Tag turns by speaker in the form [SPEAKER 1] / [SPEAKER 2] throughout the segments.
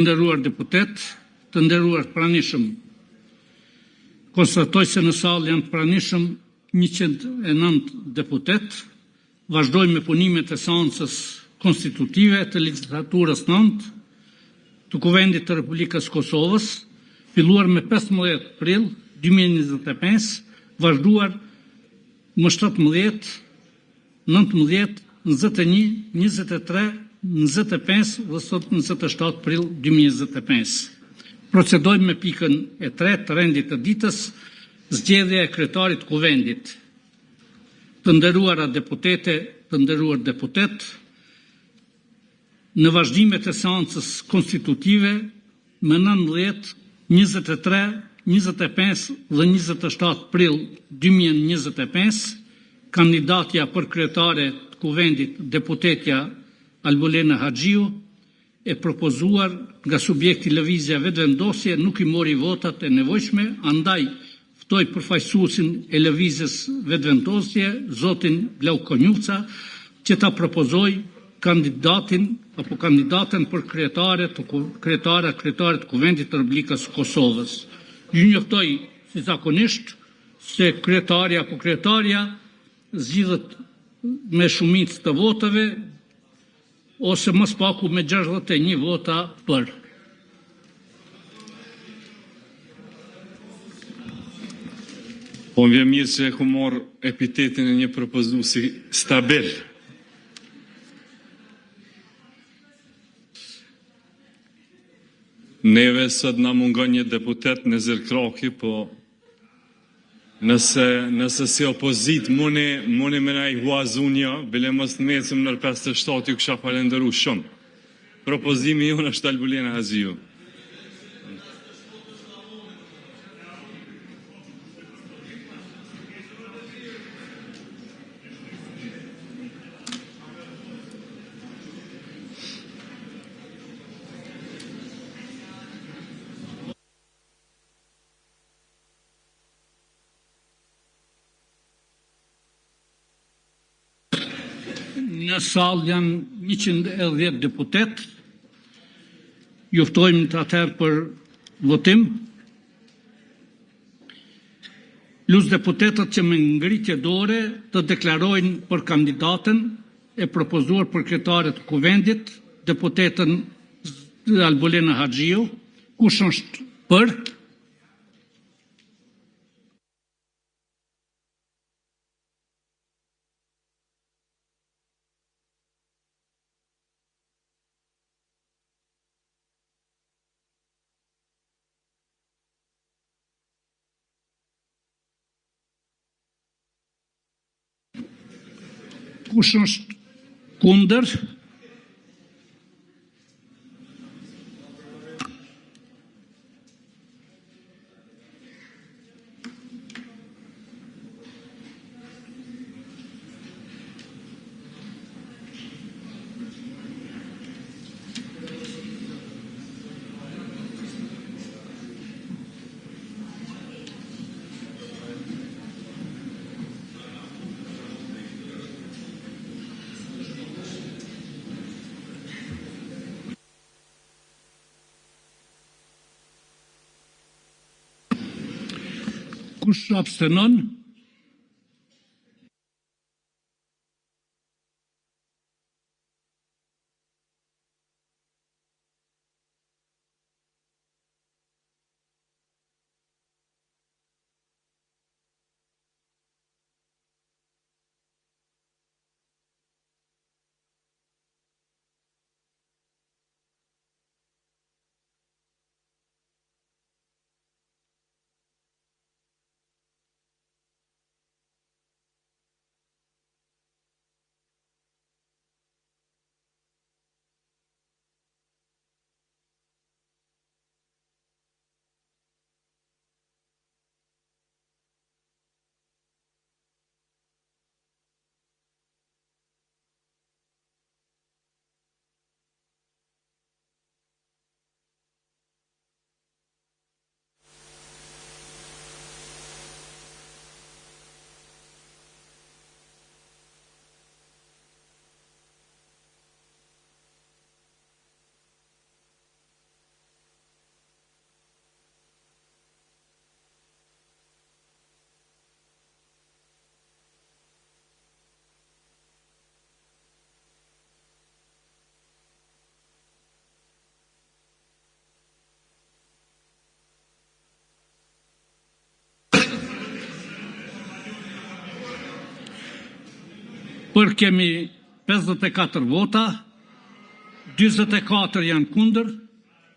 [SPEAKER 1] Nderuar deputet, të nderuar pranishëm, konstatoj se në salë janë pranishëm 109 deputet. Vazhdojmë me punimet e seancës konstitutive të legislaturës 9 të Kuvendit të Republikës Kosovës, filluar me 15 prill 2025, vazhduar më 17, 19, 21, 23, 25 dhe sot 27 prill 2025. Procedojmë me pikën e 3 të rendit të ditës, zgjedhja e kryetarit të Kuvendit. Të nderuara deputete, të nderuar deputet, në vazhdimet e seancës konstitutive me 19, 23, 25 dhe 27 prill 2025, kandidatja për kryetare të Kuvendit, deputetja Albulena Haxhiu, e propozuar nga subjekti lëvizja vetëvendosje, nuk i mori votat e nevojshme, andaj ftoj përfaqësuesin e lëvizjes vetëvendosje, zotin Blau Konjuca, që ta propozoj kandidatin apo kandidaten për kryetare të Kuvendit të Republikës Kosovës. Ju njoftoj si zakonisht se kryetari apo kryetaria zgjidhet me shumicë të votave ose mos paku me 61 vota për.
[SPEAKER 2] Po më vjen mirë që e ku marrë epitetin e një propozuesi stabil. Neve sot na mungon një deputet në Zirkraki, po nëse si opozit mune me na i huazunja, bile mos të mecim nër 57 ju kësha falenderu shumë. Propozimi ju është Albulena Haxhiu.
[SPEAKER 1] Në salë janë 110 deputet, juftojmë të atëherë për votim. Lus deputetët që me ngritje dore të deklarojnë për kandidatën e propozuar për kryetare të Kuvendit, deputetën Albulena Haxhiu. Kush është për? Kush është kundër? Kush abstenon? Për kemi 54 vota, 24 janë kundër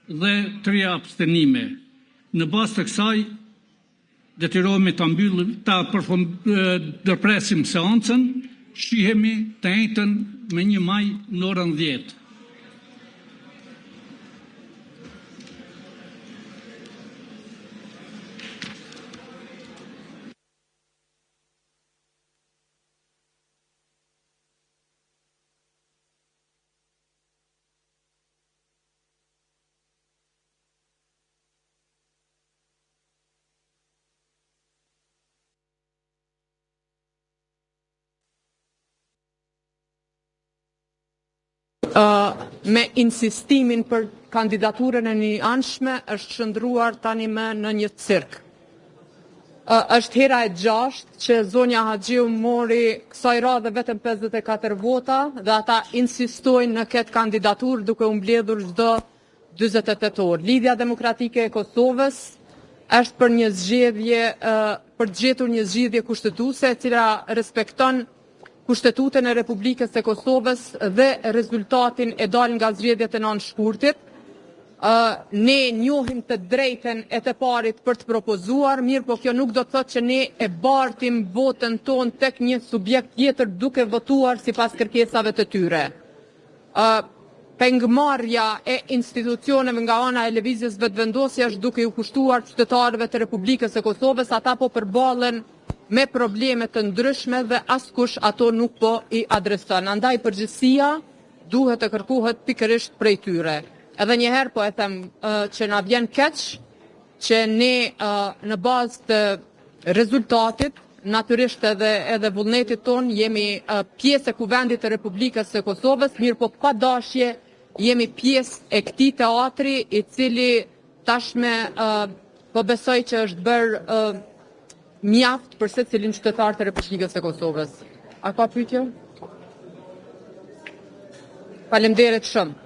[SPEAKER 1] dhe 3 abstenime. Në bazë të kësaj, detyrohemi ta mbyllim, ndërpresim seancën, shihemi të njëjtën me 1 maj në orën 10.
[SPEAKER 3] Me insistimin për kandidaturën e një anshme është shndruar tani më në një cirk. Është hera e 6 që zonja Haxhiu mori kësaj radhe vetëm 54 vota dhe ata insistojnë në këtë kandidaturë duke u mbledhur çdo 48 orë. Lidhja Demokratike e Kosovës është për një zgjedhje për të gjetur një zgjidhje kushtetuese e cila respekton Kushtetutën e Republikës së Kosovës dhe rezultatin e dalë nga zgjedhjet e 9 shkurtit. Ne njohim të drejten e të parit për të propozuar, mirë po kjo nuk do të thotë që ne e bartim votën tonë tek një subjekt tjetër duke votuar sipas kërkesave të tyre. Pengmarrja e institucioneve nga ana e lëvizjes vetëvendosje është duke u kushtuar qytetarëve të Republikës së Kosovës, ata po përballen me probleme të ndryshme dhe askush ato nuk po i adreson. Andaj përgjegjësia duhet të kërkohet pikërisht prej tyre. Edhe njëherë po e them që na vjen keq që ne në bazë të rezultatit, natyrisht edhe vullnetit ton, jemi pjesë e Kuvendit të Republikës së Kosovës, mirë po pa dashje jemi pjesë e këtij teatri i cili tashme po besoj që është bërë mjaft për secilin qytetar të Republikës së Kosovës. A ka pyetje? Faleminderit shumë.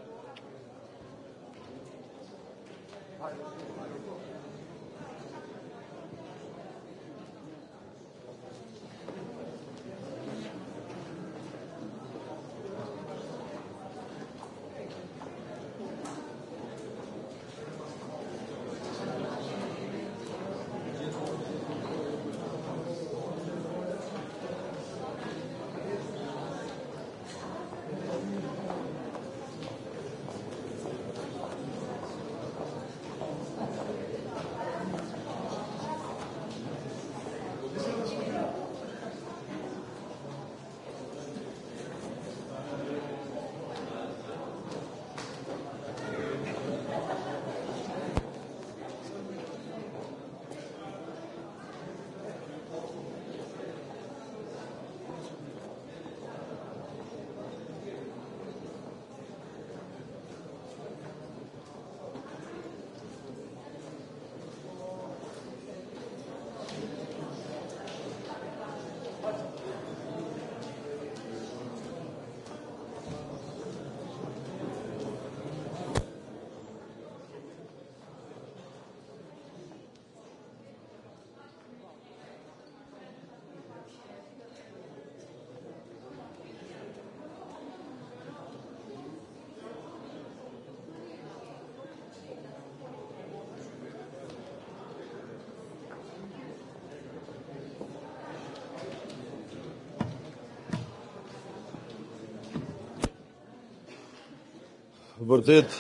[SPEAKER 4] Vërtet,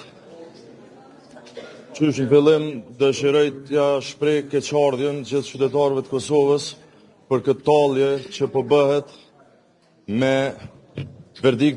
[SPEAKER 4] qysh në fillim dëshiroj t'ja shpreh keqardhjen gjithë qytetarëve të Kosovës për këtë tallje që po bëhet me verdikt